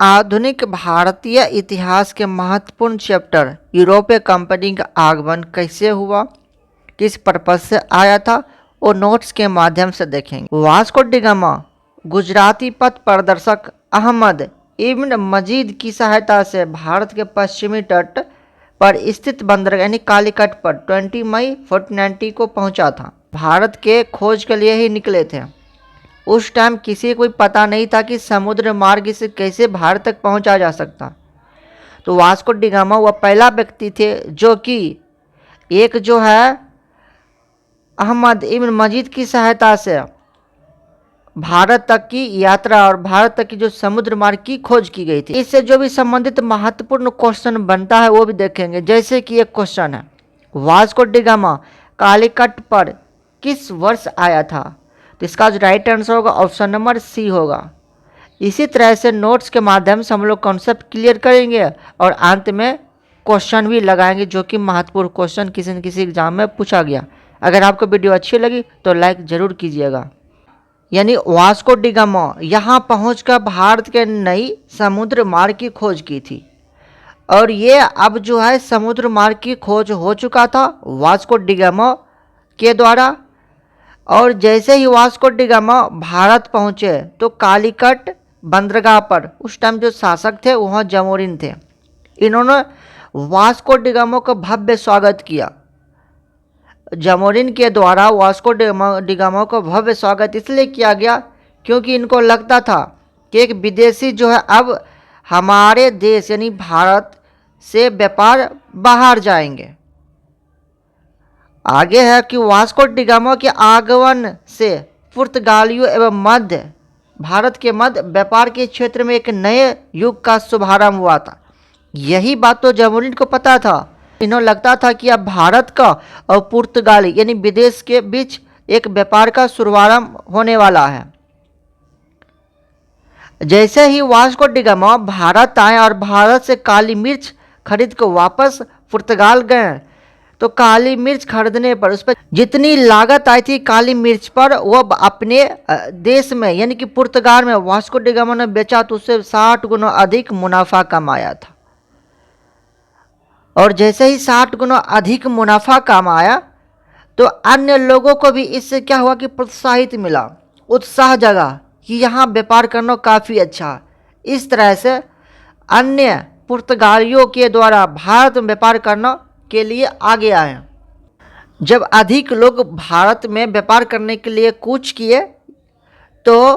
आधुनिक भारतीय इतिहास के महत्वपूर्ण चैप्टर यूरोपीय कंपनी का आगमन कैसे हुआ, किस पर्पज से आया था, और नोट्स के माध्यम से देखेंगे। वास्को डी गामा गुजराती पथ प्रदर्शक अहमद इब्न मजीद की सहायता से भारत के पश्चिमी तट पर स्थित बंदरगाह यानी कालीकट पर 20 मई 1490 को पहुंचा था। भारत के खोज के लिए ही निकले थे। उस टाइम किसी को पता नहीं था कि समुद्र मार्ग से कैसे भारत तक पहुंचा जा सकता। तो वास्को डी गामा वह पहला व्यक्ति थे जो कि एक जो है अहमद इब्न मजीद की सहायता से भारत तक की यात्रा और भारत तक की जो समुद्र मार्ग की खोज की गई थी। इससे जो भी संबंधित महत्वपूर्ण क्वेश्चन बनता है वो भी देखेंगे। जैसे कि एक क्वेश्चन है, वास्को डी गामा कालीकट पर किस वर्ष आया था? तो इसका जो राइट आंसर होगा ऑप्शन नंबर सी होगा। इसी तरह से नोट्स के माध्यम से हम लोग कॉन्सेप्ट क्लियर करेंगे और अंत में क्वेश्चन भी लगाएंगे जो कि महत्वपूर्ण क्वेश्चन किसी न किसी एग्जाम में पूछा गया। अगर आपको वीडियो अच्छी लगी तो लाइक ज़रूर कीजिएगा। यानी वास्को डी गामा यहाँ पहुँचकर भारत के नई समुद्र मार्ग की खोज की थी और ये अब जो है समुद्र मार्ग की खोज हो चुका था वास्को डी गामा के द्वारा। और जैसे ही वास्को डी गामा भारत पहुँचे तो कालीकट बंदरगाह पर उस टाइम जो शासक थे वहाँ जमोरिन थे। इन्होंने वास्को डी गामा का भव्य स्वागत किया। जमोरिन के द्वारा वास्को डी गामा को भव्य स्वागत इसलिए किया गया क्योंकि इनको लगता था कि एक विदेशी जो है अब हमारे देश यानी भारत से व्यापार बाहर जाएंगे। आगे है कि वास्को डी गामा के आगमन से पुर्तगालियों एवं मध्य भारत के मध्य व्यापार के क्षेत्र में एक नए युग का शुभारंभ हुआ था। यही बात तो जमोरिन को पता था। इन्हें लगता था कि अब भारत का और पुर्तगाली यानी विदेश के बीच एक व्यापार का शुभारंभ होने वाला है। जैसे ही वास्को डी गामा भारत आए और भारत से काली मिर्च खरीद कर वापस पुर्तगाल गए तो काली मिर्च खरीदने पर उस पर जितनी लागत आई थी काली मिर्च पर वो अपने देश में यानी कि पुर्तगाल में वास्को डी गामा ने बेचा तो उससे 60 गुना अधिक मुनाफा कमाया था। और जैसे ही 60 गुना अधिक मुनाफा कमाया तो अन्य लोगों को भी इससे क्या हुआ कि प्रोत्साहित मिला, उत्साह जगा कि यहाँ व्यापार करना काफ़ी अच्छा। इस तरह से अन्य पुर्तगालियों के द्वारा भारत में व्यापार करना के लिए आगे आए। जब अधिक लोग भारत में व्यापार करने के लिए कूच किए तो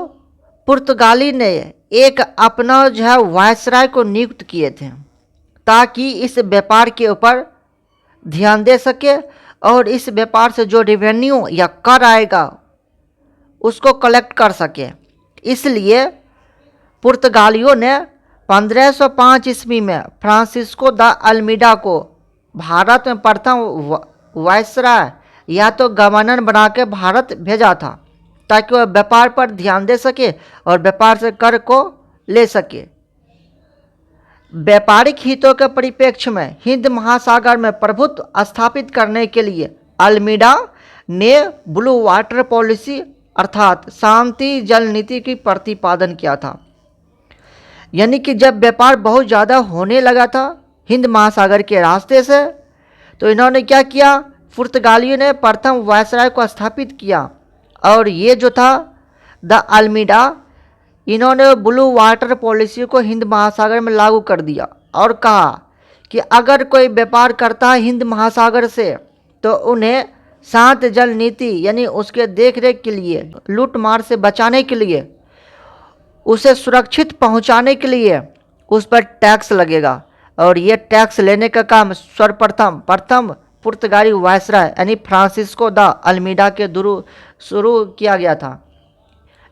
पुर्तगाली ने एक अपना जो है वायसराय को नियुक्त किए थे ताकि इस व्यापार के ऊपर ध्यान दे सके और इस व्यापार से जो रेवेन्यू या कर आएगा उसको कलेक्ट कर सके। इसलिए पुर्तगालियों ने 1505 ईस्वी में फ्रांसिस्को द अल्मीडा को भारत में प्रथम वायसराय या तो गवर्नर बना के भारत भेजा था ताकि वह व्यापार पर ध्यान दे सके और व्यापार से कर को ले सके। व्यापारिक हितों के परिप्रेक्ष्य में हिंद महासागर में प्रभुत्व स्थापित करने के लिए अल्मीडा ने ब्लू वाटर पॉलिसी अर्थात शांति जल नीति की प्रतिपादन किया था। यानी कि जब व्यापार बहुत ज़्यादा होने लगा था हिंद महासागर के रास्ते से तो इन्होंने क्या किया, पुर्तगालियों ने प्रथम वायसराय को स्थापित किया और ये जो था द अल्मीडा इन्होंने ब्लू वाटर पॉलिसी को हिंद महासागर में लागू कर दिया और कहा कि अगर कोई व्यापार करता है हिंद महासागर से तो उन्हें शांत जल नीति यानी उसके देखरेख के लिए, लूट मार से बचाने के लिए, उसे सुरक्षित पहुंचाने के लिए उस पर टैक्स लगेगा। और ये टैक्स लेने का काम सर्वप्रथम पुर्तगाली वायसराय यानी फ्रांसिस्को द अल्मीडा के शुरू किया गया था,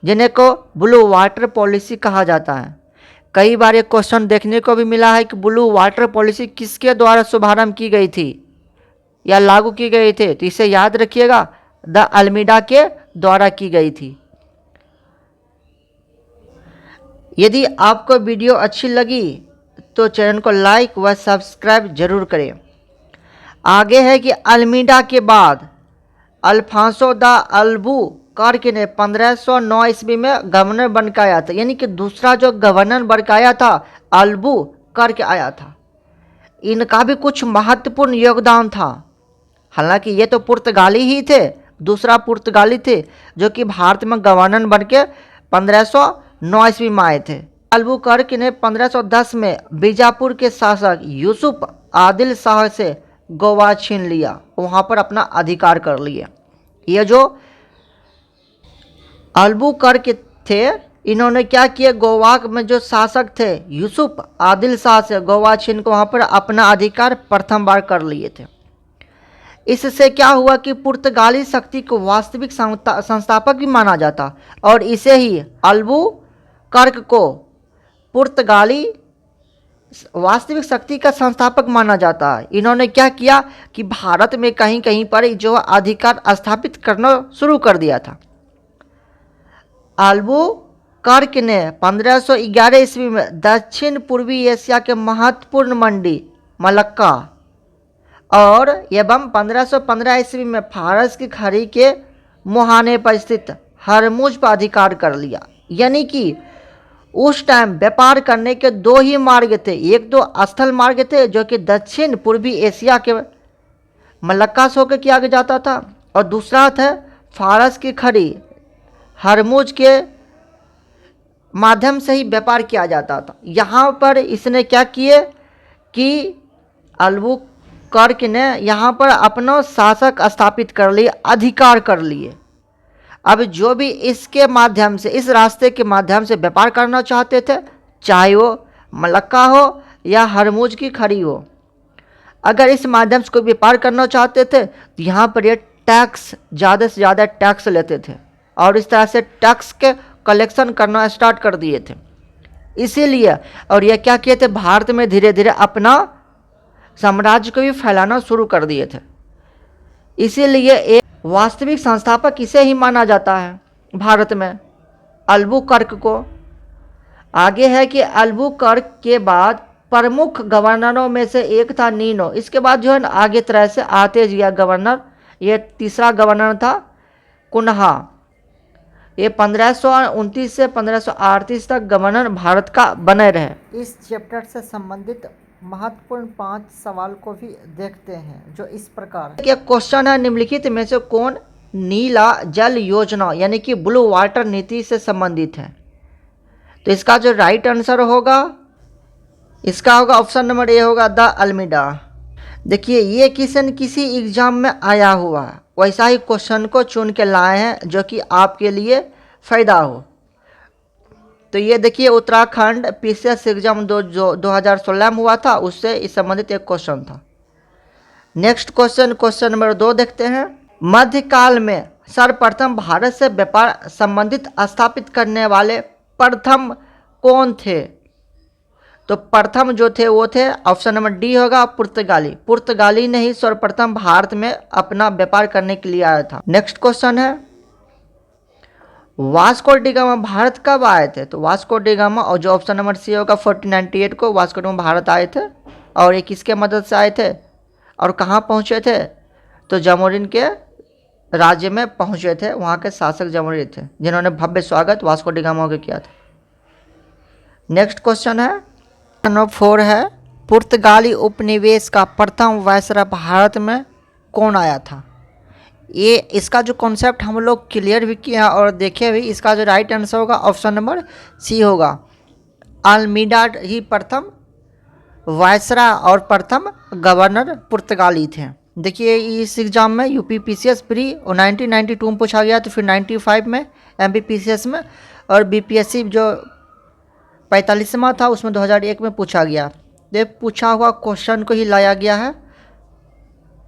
जिन्हें को ब्लू वाटर पॉलिसी कहा जाता है। कई बार ये क्वेश्चन देखने को भी मिला है कि ब्लू वाटर पॉलिसी किसके द्वारा शुभारंभ की गई थी या लागू की गई थी, तो इसे याद रखिएगा, द अल्मीडा के द्वारा की गई थी। यदि आपको वीडियो अच्छी लगी तो चैनल को लाइक व सब्सक्राइब जरूर करें। आगे है कि अल्मीडा के बाद अल्फांसो द अल्बू कर्क ने 1509 ईस्वी में गवर्नर बन के आया था, यानी कि दूसरा जो गवर्नर बन के आया था अल्बुकर्क आया था। इनका भी कुछ महत्वपूर्ण योगदान था। हालांकि ये तो पुर्तगाली ही थे, दूसरा पुर्तगाली थे जो कि भारत में गवर्नर बन के 1509 ईस्वी में आए थे। अल्बुकर्क ने 1510 में बीजापुर के शासक यूसुफ आदिल शाह से गोवा छीन लिया, वहाँ पर अपना अधिकार कर लिया। ये जो अल्बुकर्क थे, इन्होंने क्या किया, गोवा में जो शासक थे यूसुफ आदिल शाह से गोवा छीन को वहाँ पर अपना अधिकार प्रथम बार कर लिए थे। इससे क्या हुआ कि पुर्तगाली शक्ति को वास्तविक संस्थापक भी माना जाता और इसे ही अल्बुकर्क को पुर्तगाली वास्तविक शक्ति का संस्थापक माना जाता है। इन्होंने क्या किया कि भारत में कहीं कहीं पर जो अधिकार स्थापित करना शुरू कर दिया था। अल्बुकर्क ने 1511 ईस्वी में दक्षिण पूर्वी एशिया के महत्वपूर्ण मंडी मलक्का और एवं 1515 ईस्वी में फारस की खाड़ी के मुहाने पर स्थित हरमुज पर अधिकार कर लिया। यानी कि उस टाइम व्यापार करने के दो ही मार्ग थे, एक तो स्थल मार्ग थे जो कि दक्षिण पूर्वी एशिया के मलक्का से होकर किया जाता था और दूसरा था फारस की खाड़ी हरमुज के माध्यम से ही व्यापार किया जाता था। यहाँ पर इसने क्या किए कि अल्बुकर्क ने यहाँ पर अपना शासक स्थापित कर लिए, अधिकार कर लिए। अब जो भी इसके माध्यम से, इस रास्ते के माध्यम से व्यापार करना चाहते थे, चाहे वो मलक्का हो या हरमुज की खाड़ी हो, अगर इस माध्यम से कोई व्यापार करना चाहते थे तो यहाँ पर ये टैक्स ज़्यादा से ज़्यादा टैक्स लेते थे और इस तरह से टैक्स के कलेक्शन करना स्टार्ट कर दिए थे। इसीलिए और ये क्या किए थे, भारत में धीरे धीरे अपना साम्राज्य को भी फैलाना शुरू कर दिए थे। इसीलिए एक वास्तविक संस्थापक इसे ही माना जाता है भारत में, अल्बुकर्क को। आगे है कि अल्बुकर्क के बाद प्रमुख गवर्नरों में से एक था नीनो। इसके बाद जो है ना आगे तरह से आते गया गवर्नर। ये तीसरा गवर्नर था कुन्हा। ये 1529 से 1538 तक गवर्नर भारत का बने रहे। इस चैप्टर से संबंधित महत्वपूर्ण 5 सवाल को भी देखते हैं जो इस प्रकार है। क्वेश्चन है, निम्नलिखित में से कौन नीला जल योजना यानी कि ब्लू वाटर नीति से संबंधित है? तो इसका जो राइट आंसर होगा, इसका होगा ऑप्शन नंबर ए होगा द अल्मीडा। देखिए ये किसी न किसी एग्जाम में आया हुआ है, वैसा ही क्वेश्चन को चुन के लाए हैं जो कि आपके लिए फ़ायदा हो। तो ये देखिए उत्तराखंड पीसीएस एग्जाम 2016 में हुआ था, उससे इस संबंधित एक क्वेश्चन था। नेक्स्ट क्वेश्चन नंबर 2 देखते हैं। मध्यकाल में सर्वप्रथम भारत से व्यापार संबंधित स्थापित करने वाले प्रथम कौन थे? तो प्रथम जो थे वो थे ऑप्शन नंबर डी होगा पुर्तगाली। पुर्तगाली ने ही सर्वप्रथम भारत में अपना व्यापार करने के लिए आया था। नेक्स्ट क्वेश्चन है, वास्को डी गामा भारत कब आए थे? तो वास्को डी गामा और जो ऑप्शन नंबर सी होगा 1498 को वास्को डी गामा भारत आए थे और ये किसके मदद से आए थे और कहाँ पहुँचे थे? तो जामोरिन के राज्य में पहुँचे थे। वहाँ के शासक जामोरिन थे जिन्होंने भव्य स्वागत वास्को डी गामा को किया था। नेक्स्ट क्वेश्चन है नंबर 4 है, पुर्तगाली उपनिवेश का प्रथम वायसराय भारत में कौन आया था? ये इसका जो कॉन्सेप्ट हम लोग क्लियर भी किया और देखे भी। इसका जो राइट आंसर होगा ऑप्शन नंबर सी होगा, अल्मीडा ही प्रथम वायसराय और प्रथम गवर्नर पुर्तगाली थे। देखिए इस एग्ज़ाम में यूपी पीसीएस प्री 1992 में पूछा गया, तो फिर 95 में एमपी पीसीएस में और बीपीएससी जो 45वां था उसमें 2001 में पूछा गया। ये पूछा हुआ क्वेश्चन को ही लाया गया है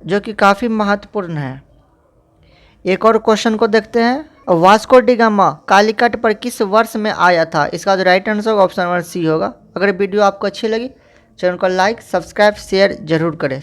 जो कि काफ़ी महत्वपूर्ण है। एक और क्वेश्चन को देखते हैं, वास्को डी गामा कालीकट पर किस वर्ष में आया था? इसका जो राइट आंसर होगा ऑप्शन नंबर सी होगा। अगर वीडियो आपको अच्छी लगी चैनल को लाइक सब्सक्राइब शेयर जरूर करें।